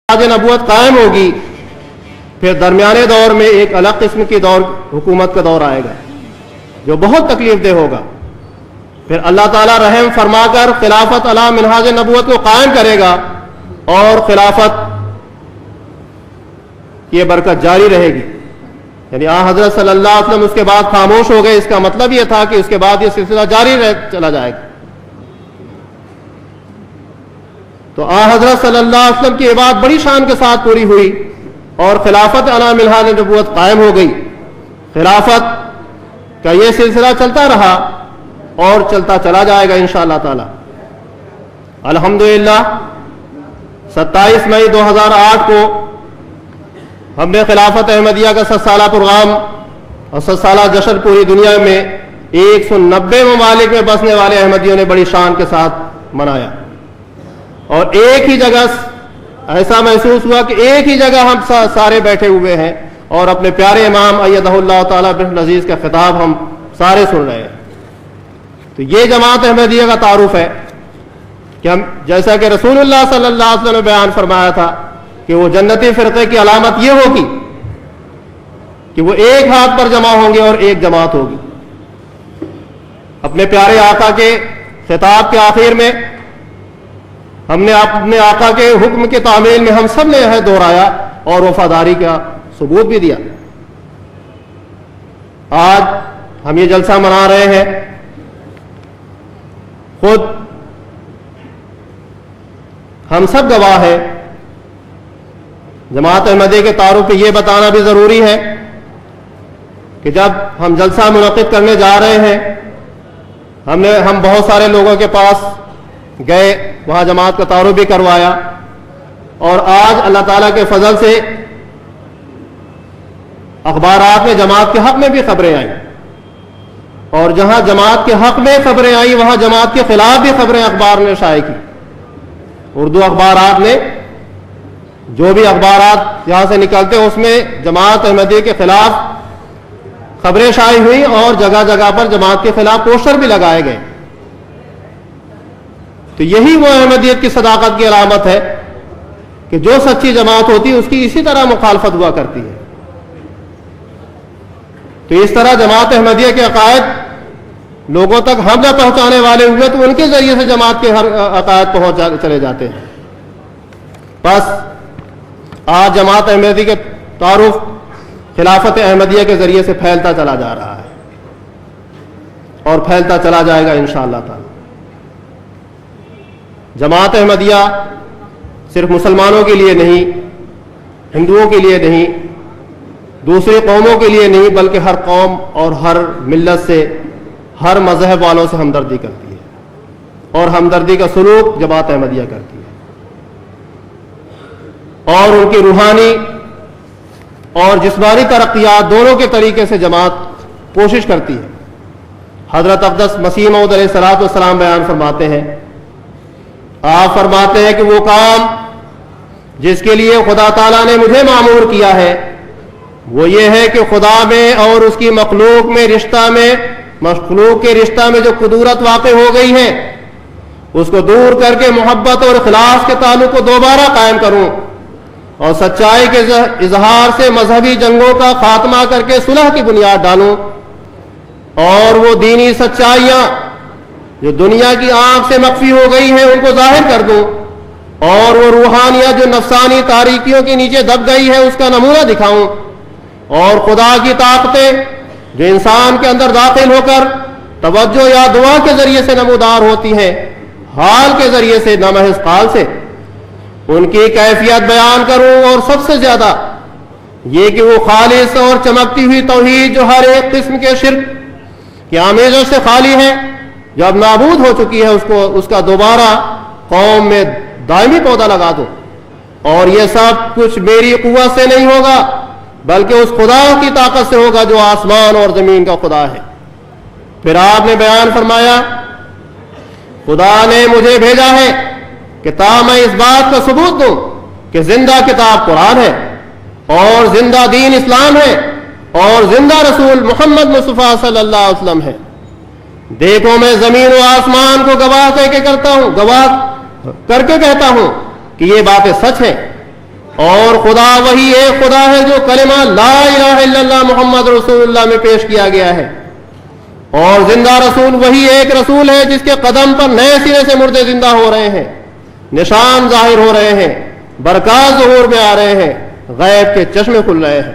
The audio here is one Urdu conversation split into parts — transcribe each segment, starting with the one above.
نبوت قائم ہوگی، پھر درمیانے دور میں ایک الگ قسم کی حکومت کا دور آئے گا جو بہت تکلیف دہ ہوگا. پھر اللہ تعالیٰ رحم فرما کر خلافت علی منہاج نبوت کو قائم کرے گا اور خلافت یہ برکت جاری رہے گی. یعنی حضرت صلی اللہ علیہ وسلم اس کے بعد خاموش ہو گئے، اس کا مطلب یہ تھا کہ اس کے بعد یہ سلسلہ جاری چلا جائے گا. تو حضرت صلی اللہ علیہ وسلم کی عبادت بڑی شان کے ساتھ پوری ہوئی اور خلافت علی منہاج نبوت قائم ہو گئی. خلافت کا یہ سلسلہ چلتا رہا اور چلتا چلا جائے گا انشاءاللہ تعالی. الحمدللہ 27 مئی 2008 کو ہم نے خلافت احمدیہ کا 7 سالہ پروگرام اور 7 سالہ جشن پوری دنیا میں 190 ممالک میں بسنے والے احمدیوں نے بڑی شان کے ساتھ منایا. اور ایک ہی جگہ ایسا محسوس ہوا کہ ایک ہی جگہ ہم سارے بیٹھے ہوئے ہیں اور اپنے پیارے امام ایدہ اللہ تعالیٰ بن عزیز کا خطاب ہم سارے سن رہے ہیں. تو یہ جماعت احمدیہ کا تعارف ہے کہ ہم جیسا کہ رسول اللہ صلی اللہ علیہ وسلم نے بیان فرمایا تھا کہ وہ جنتی فرقے کی علامت یہ ہوگی کہ وہ ایک ہاتھ پر جمع ہوں گے اور ایک جماعت ہوگی. اپنے پیارے آقا کے خطاب کے آخر میں ہم نے اپنے آقا کے حکم کے تعمیل میں ہم سب نے یہ دہرایا اور وفاداری کا ثبوت بھی دیا. آج ہم یہ جلسہ منا رہے ہیں، خود ہم سب گواہ ہیں. جماعت احمدیہ کے تعارف پہ یہ بتانا بھی ضروری ہے کہ جب ہم جلسہ منعقد کرنے جا رہے ہیں ہم بہت سارے لوگوں کے پاس گئے، وہاں جماعت کا تعارف بھی کروایا اور آج اللہ تعالیٰ کے فضل سے اخبارات میں جماعت کے حق میں بھی خبریں آئیں اور جہاں جماعت کے حق میں خبریں آئیں وہاں جماعت کے خلاف بھی خبریں اخبار نے شائع کی. اردو اخبارات نے جو بھی اخبارات یہاں سے نکلتے اس میں جماعت احمدیہ کے خلاف خبریں شائع ہوئی اور جگہ جگہ پر جماعت کے خلاف پوسٹر بھی لگائے گئے. تو یہی وہ احمدیت کی صداقت کی علامت ہے کہ جو سچی جماعت ہوتی ہے اس کی اسی طرح مخالفت ہوا کرتی ہے. تو اس طرح جماعت احمدیہ کے عقائد لوگوں تک ہم نہ پہنچانے والے ہوئے تو ان کے ذریعے سے جماعت کے ہر عقائد پہنچ چلے جاتے ہیں. بس آج جماعت احمدیہ کے تعارف خلافت احمدیہ کے ذریعے سے پھیلتا چلا جا رہا ہے اور پھیلتا چلا جائے گا انشاءاللہ تعالی. جماعت احمدیہ صرف مسلمانوں کے لیے نہیں، ہندوؤں کے لیے نہیں، دوسری قوموں کے لیے نہیں، بلکہ ہر قوم اور ہر ملت سے، ہر مذہب والوں سے ہمدردی کرتی ہے اور ہمدردی کا سلوک جماعت احمدیہ کرتی ہے اور ان کی روحانی اور جسمانی ترقیات دونوں کے طریقے سے جماعت کوشش کرتی ہے. حضرت اقدس مسیح موعود علیہ الصلوۃ والسلام بیان فرماتے ہیں، آپ فرماتے ہیں کہ وہ کام جس کے لیے خدا تعالیٰ نے مجھے مامور کیا ہے وہ یہ ہے کہ خدا میں اور اس کی مخلوق کے رشتہ میں جو قدورت واقع ہو گئی ہے اس کو دور کر کے محبت اور اخلاص کے تعلق کو دوبارہ قائم کروں اور سچائی کے اظہار سے مذہبی جنگوں کا خاتمہ کر کے صلح کی بنیاد ڈالوں اور وہ دینی سچائیاں جو دنیا کی آنکھ سے مخفی ہو گئی ہیں ان کو ظاہر کر دوں اور وہ روحانیت جو نفسانی تاریکیوں کے نیچے دب گئی ہے اس کا نمونہ دکھاؤں اور خدا کی طاقتیں جو انسان کے اندر داخل ہو کر توجہ یا دعا کے ذریعے سے نمودار ہوتی ہیں، حال کے ذریعے سے نہ محض قال سے، ان کی کیفیت بیان کروں اور سب سے زیادہ یہ کہ وہ خالص اور چمکتی ہوئی توحید جو ہر ایک قسم کے شرک کی آمیزش سے خالی ہے، جو اب نابود ہو چکی ہے، اس کا دوبارہ قوم میں دائمی پودا لگا دو. اور یہ سب کچھ میری قوت سے نہیں ہوگا بلکہ اس خدا کی طاقت سے ہوگا جو آسمان اور زمین کا خدا ہے. پھر آپ نے بیان فرمایا، خدا نے مجھے بھیجا ہے کہ تا میں اس بات کا ثبوت دوں کہ زندہ کتاب قرآن ہے اور زندہ دین اسلام ہے اور زندہ رسول محمد مصطفیٰ صلی اللہ علیہ وسلم ہے. دیکھو میں زمین و آسمان کو گواہ کر کے کہتا ہوں کہ یہ باتیں سچ ہیں اور خدا وہی ایک خدا ہے جو کلمہ لا الہ الا اللہ محمد رسول اللہ میں پیش کیا گیا ہے، اور زندہ رسول وہی ایک رسول ہے جس کے قدم پر نئے سرے سے مردے زندہ ہو رہے ہیں، نشان ظاہر ہو رہے ہیں، برکات ظہور میں آ رہے ہیں، غیب کے چشمے کھل رہے ہیں۔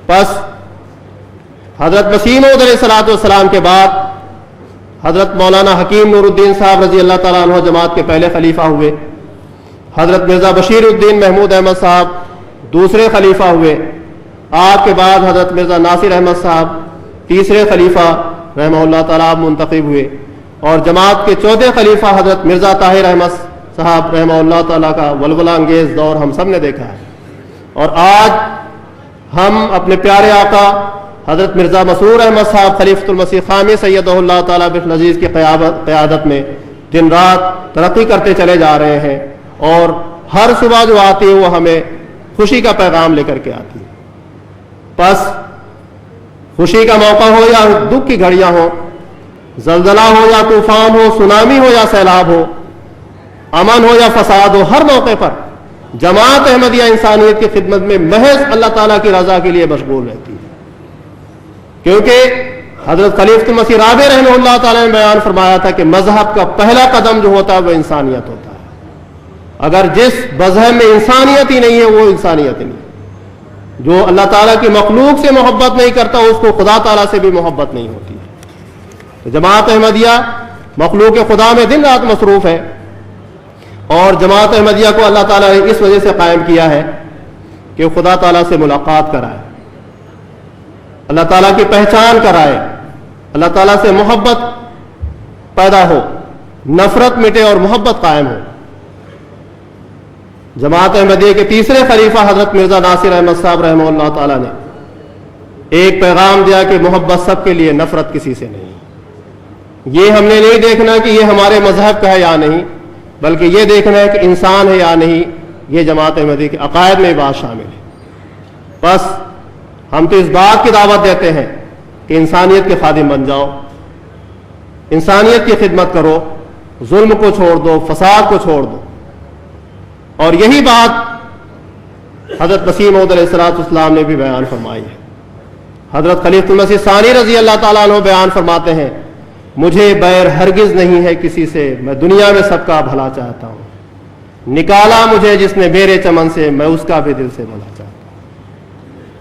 پس حضرت مسیح موعود علیہ الصلوۃ والسلام کے بعد حضرت مولانا حکیم نور الدین صاحب رضی اللہ تعالیٰ عنہ جماعت کے پہلے خلیفہ ہوئے، حضرت مرزا بشیر الدین محمود احمد صاحب دوسرے خلیفہ ہوئے، آپ کے بعد حضرت مرزا ناصر احمد صاحب تیسرے خلیفہ رحمہ اللہ تعالیٰ منتخب ہوئے، اور جماعت کے چوتھے خلیفہ حضرت مرزا طاہر احمد صاحب رحمہ اللہ تعالیٰ کا ولولہ انگیز دور ہم سب نے دیکھا ہے۔ اور آج ہم اپنے پیارے آقا حضرت مرزا مسرور احمد صاحب خلیفۃ المسیح خامی سیدہ اللہ تعالیٰ بالعزیز کی قیادت میں دن رات ترقی کرتے چلے جا رہے ہیں، اور ہر صبح جو آتی ہے وہ ہمیں خوشی کا پیغام لے کر کے آتی ہے۔ پس خوشی کا موقع ہو یا دکھ کی گھڑیاں ہوں، زلزلہ ہو یا طوفان ہو، سونامی ہو یا سیلاب ہو، امن ہو یا فساد ہو، ہر موقع پر جماعت احمدیہ انسانیت کی خدمت میں محض اللہ تعالیٰ کی رضا کے لیے مشغول رہتی ہے، کیونکہ حضرت خلیفۃ المسیح رابع رحمہ اللہ تعالیٰ نے بیان فرمایا تھا کہ مذہب کا پہلا قدم جو ہوتا ہے وہ انسانیت ہوتا ہے۔ اگر جس مذہب میں انسانیت ہی نہیں ہے وہ انسانیت ہی نہیں، جو اللہ تعالیٰ کی مخلوق سے محبت نہیں کرتا اس کو خدا تعالیٰ سے بھی محبت نہیں ہوتی ہے۔ تو جماعت احمدیہ مخلوق خدا میں دن رات مصروف ہے، اور جماعت احمدیہ کو اللہ تعالیٰ نے اس وجہ سے قائم کیا ہے کہ خدا تعالیٰ سے ملاقات کرائے، اللہ تعالیٰ کی پہچان کرائے، اللہ تعالیٰ سے محبت پیدا ہو، نفرت مٹے اور محبت قائم ہو۔ جماعت احمدیہ کے تیسرے خلیفہ حضرت مرزا ناصر احمد صاحب رحمہ اللہ تعالیٰ نے ایک پیغام دیا کہ محبت سب کے لیے، نفرت کسی سے نہیں۔ یہ ہم نے نہیں دیکھنا کہ یہ ہمارے مذہب کا ہے یا نہیں، بلکہ یہ دیکھنا ہے کہ انسان ہے یا نہیں۔ یہ جماعت احمدیہ کے عقائد میں بات شامل ہے۔ بس ہم تو اس بات کی دعوت دیتے ہیں کہ انسانیت کے خادم بن جاؤ، انسانیت کی خدمت کرو، ظلم کو چھوڑ دو، فساد کو چھوڑ دو، اور یہی بات حضرت مسیح موعود علیہ السلام نے بھی بیان فرمائی ہے۔ حضرت خلیفۃ المسیح ثانی رضی اللہ تعالیٰ عنہ بیان فرماتے ہیں، مجھے بیر ہرگز نہیں ہے کسی سے، میں دنیا میں سب کا بھلا چاہتا ہوں، نکالا مجھے جس نے میرے چمن سے، میں اس کا بھی دل سے بھلا چاہتا ہوں۔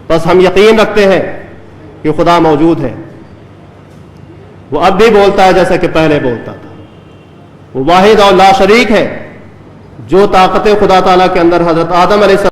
بس ہم یقین رکھتے ہیں کہ خدا موجود ہے، وہ اب بھی بولتا ہے جیسا کہ پہلے بولتا تھا، وہ واحد اور لا شریک ہے۔ جو طاقت خدا تعالیٰ کے اندر حضرت آدم علیہ السلام